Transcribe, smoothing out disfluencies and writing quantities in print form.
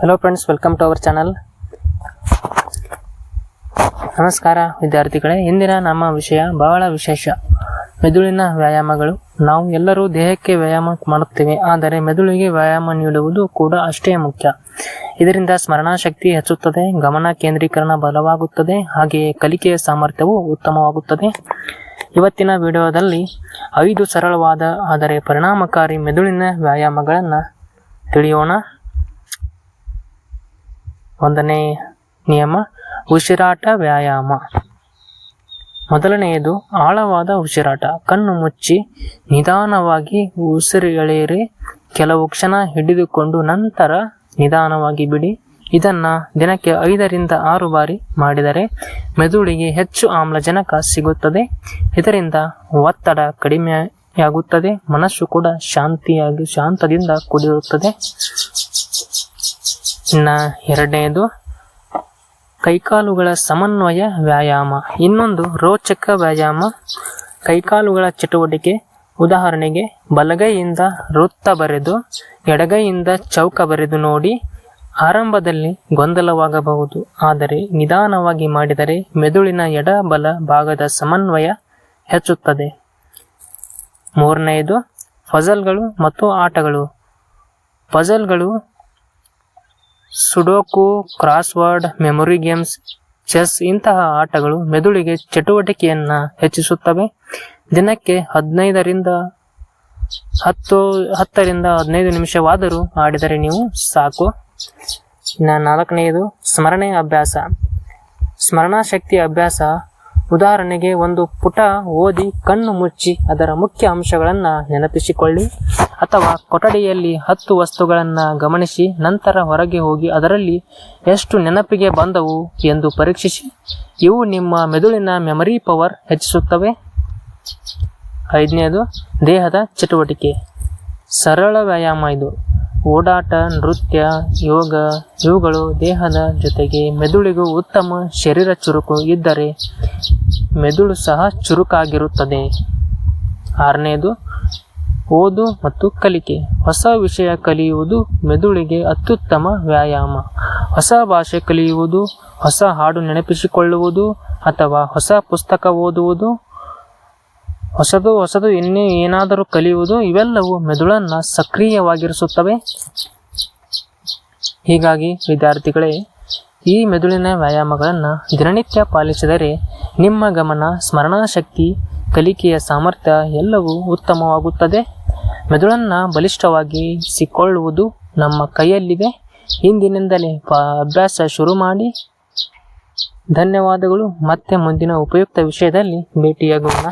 Hello friends, welcome to our channel. ನಮಸ್ಕಾರ ವಿದ್ಯಾರ್ಥಿಗಳೇ. ಇಂದಿನ ನಮ್ಮ ವಿಷಯ ಬಹಳ ವಿಶೇಷ, ಮೆದುಳಿನ ವ್ಯಾಯಾಮಗಳು. ನಾವು ಎಲ್ಲರೂ ದೇಹಕ್ಕೆ ವ್ಯಾಯಾಮ ಮಾಡುತ್ತೇವೆ, ಆದರೆ ಮೆದುಳಿಗೆ ವ್ಯಾಯಾಮ ನೀಡುವುದು ಕೂಡ ಅಷ್ಟೇ ಮುಖ್ಯ. ಇದರಿಂದ ಸ್ಮರಣಾ ಶಕ್ತಿ ಹೆಚ್ಚುತ್ತದೆ, ಗಮನ ಕೇಂದ್ರೀಕರಣ ಬಲವಾಗುತ್ತದೆ, ಹಾಗೆಯೇ ಕಲಿಕೆಯ ಸಾಮರ್ಥ್ಯವು ಉತ್ತಮವಾಗುತ್ತದೆ. ಇವತ್ತಿನ ವಿಡಿಯೋದಲ್ಲಿ 5 ಸರಳವಾದ ಆದರೆ ಪರಿಣಾಮಕಾರಿ ಮೆದುಳಿನ ವ್ಯಾಯಾಮಗಳನ್ನು ತಿಳಿಯೋಣ. 1ನೇ ನಿಯಮ, ಉಸಿರಾಟ ವ್ಯಾಯಾಮ. ಮೊದಲನೆಯದು ಆಳವಾದ ಉಸಿರಾಟ. ಕಣ್ಣು ಮುಚ್ಚಿ ನಿಧಾನವಾಗಿ ಉಸಿರೆಳೆಯಿರಿ. ಕೆಲವು ಕ್ಷಣ ಹಿಡಿದುಕೊಂಡು ನಂತರ ನಿಧಾನವಾಗಿ ಬಿಡಿ. ಇದನ್ನು ದಿನಕ್ಕೆ 5ರಿಂದ 6 ಬಾರಿ ಮಾಡಿದರೆ ಮೆದುಳಿಗೆ ಹೆಚ್ಚು ಆಮ್ಲಜನಕ ಸಿಗುತ್ತದೆ. ಇದರಿಂದ ಒತ್ತಡ ಕಡಿಮೆಯಾಗುತ್ತದೆ, ಮನಸ್ಸು ಕೂಡ ಶಾಂತದಿಂದ ಕೂಡಿರುತ್ತದೆ. ಇನ್ನು 2ನೇದು ಕೈಕಾಲುಗಳ ಸಮನ್ವಯ ವ್ಯಾಯಾಮ. ಇನ್ನೊಂದು ರೋಚಕ ವ್ಯಾಯಾಮ, ಕೈಕಾಲುಗಳ ಚಟುವಟಿಕೆ. ಉದಾಹರಣೆಗೆ, ಬಲಗೈಯಿಂದ ವೃತ್ತ ಬರೆದು ಎಡಗೈಯಿಂದ ಚೌಕ ಬರೆದು ನೋಡಿ. ಆರಂಭದಲ್ಲಿ ಗೊಂದಲವಾಗಬಹುದು, ಆದರೆ ನಿಧಾನವಾಗಿ ಮಾಡಿದರೆ ಮೆದುಳಿನ ಎಡ ಬಲ ಭಾಗದ ಸಮನ್ವಯ ಹೆಚ್ಚುತ್ತದೆ. 3ನೇದು ಪಜಲ್ಗಳು ಮತ್ತು ಆಟಗಳು. ಪಜಲ್ಗಳು sudoku, crossword, memory games, chess ಇಂತಹ ಆಟಗಳು ಮೆದುಳಿಗೆ ಚಟುವಟಿಕೆಯನ್ನು ಹೆಚ್ಚಿಸುತ್ತವೆ. ದಿನಕ್ಕೆ 10ರಿಂದ 15 ನಿಮಿಷವಾದರೂ ಆಡಿದರೆ ನೀವು ಸಾಕು. ಇನ್ನು 4ನೇದು ಸ್ಮರಣೆ ಅಭ್ಯಾಸ. ಸ್ಮರಣಾ ಶಕ್ತಿ ಅಭ್ಯಾಸ. ಉದಾಹರಣೆಗೆ, ಒಂದು ಪುಟ ಓದಿ ಕಣ್ಣು ಮುಚ್ಚಿ ಅದರ ಮುಖ್ಯ ಅಂಶಗಳನ್ನು ನೆನಪಿಸಿಕೊಳ್ಳಿ. ಅಥವಾ ಕೊಠಡಿಯಲ್ಲಿ 10 ವಸ್ತುಗಳನ್ನು ಗಮನಿಸಿ ನಂತರ ಹೊರಗೆ ಹೋಗಿ ಅದರಲ್ಲಿ ಎಷ್ಟು ನೆನಪಿಗೆ ಬಂದವು ಎಂದು ಪರೀಕ್ಷಿಸಿ. ಇವು ನಿಮ್ಮ ಮೆದುಳಿನ ಮೆಮರಿ ಪವರ್ ಹೆಚ್ಚಿಸುತ್ತವೆ. 5ನೇದು ದೇಹದ ಚಟುವಟಿಕೆ. ಸರಳ ವ್ಯಾಯಾಮ ಇದು. ಓಡಾಟ, ನೃತ್ಯ, ಯೋಗ ಇವುಗಳು ದೇಹದ ಜೊತೆಗೆ ಮೆದುಳಿಗೂ ಉತ್ತಮ. ಶರೀರ ಚುರುಕು ಇದ್ದರೆ ಮೆದುಳು ಸಹ ಚುರುಕಾಗಿರುತ್ತದೆ. 6ನೇದು ಓದು ಮತ್ತು ಕಲಿಕೆ. ಹೊಸ ವಿಷಯ ಕಲಿಯುವುದು ಮೆದುಳಿಗೆ ಅತ್ಯುತ್ತಮ ವ್ಯಾಯಾಮ. ಹೊಸ ಭಾಷೆ ಕಲಿಯುವುದು, ಹೊಸ ಹಾಡು ನೆನಪಿಸಿಕೊಳ್ಳುವುದು ಅಥವಾ ಹೊಸ ಪುಸ್ತಕ ಓದುವುದು, ಹೊಸದು ಏನಾದರೂ ಕಲಿಯುವುದು, ಇವೆಲ್ಲವೂ ಮೆದುಳನ್ನು ಸಕ್ರಿಯವಾಗಿರಿಸುತ್ತವೆ. ಹೀಗಾಗಿ ವಿದ್ಯಾರ್ಥಿಗಳೇ, ಈ ಮೆದುಳಿನ ವ್ಯಾಯಾಮಗಳನ್ನು ದಿನನಿತ್ಯ ಪಾಲಿಸಿದರೆ ನಿಮ್ಮ ಗಮನ, ಸ್ಮರಣಾ ಶಕ್ತಿ, ಕಲಿಕೆಯ ಸಾಮರ್ಥ್ಯ ಎಲ್ಲವೂ ಉತ್ತಮವಾಗುತ್ತದೆ. ಮೆದುಳನ್ನು ಬಲಿಷ್ಠವಾಗಿಸಿಕೊಳ್ಳುವುದು ನಮ್ಮ ಕೈಯಲ್ಲಿದೆ. ಇಂದಿನಿಂದಲೇ ಅಭ್ಯಾಸ ಶುರು ಮಾಡಿ. ಧನ್ಯವಾದಗಳು. ಮತ್ತೆ ಮುಂದಿನ ಉಪಯುಕ್ತ ವಿಷಯದಲ್ಲಿ ಭೇಟಿಯಾಗೋಣ.